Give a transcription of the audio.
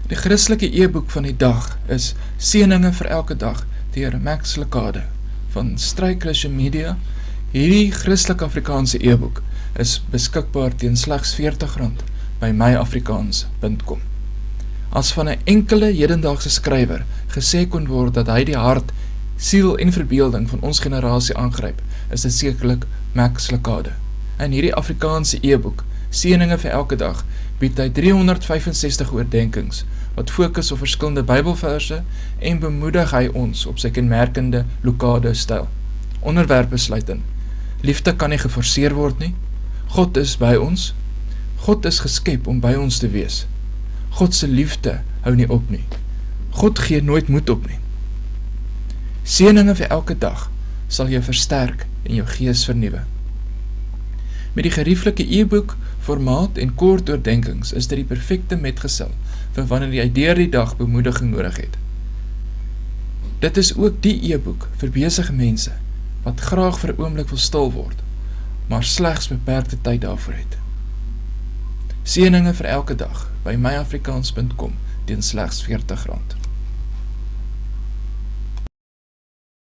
Die Christelike e-boek van die dag is Seëninge vir elke dag deur Max Lucado van Struik Christian Media. Hierdie Christelike Afrikaanse e-boek is beskikbaar teen slegs R40 by myafrikaans.com. As van 'n enkele hedendaagse skrywer gesê kon word dat hy die hart, siel en verbeelding van ons generasie aangryp, is dit sekerlik Max Lucado. In hierdie Afrikaanse e-boek, Seëninge vir elke dag, bied hy 365 oordenkings, wat fokus op verskillende Bybelverse en bemoedig hy ons op sy kenmerkende Lucado-styl. Onderwerpe sluit in: liefde kan nie geforseer word nie, God is by ons, God is geskep om by ons te wees, God se liefde hou nie op nie, God gee nooit moed op nie. Seëninge vir elke dag sal jou versterk en jou gees vernuwe. Met die gerieflike e-boek, formaat en kort oordenkings is dit die perfekte metgesel vir wanneer jy deur die dag bemoediging nodig het. Dit is ook die e-boek vir besige mense wat graag vir 'n oomblik wil stil word, maar slegs beperkte tyd daarvoor het. Seëninge vir elke dag by myafrikaans.com teen slegs R40.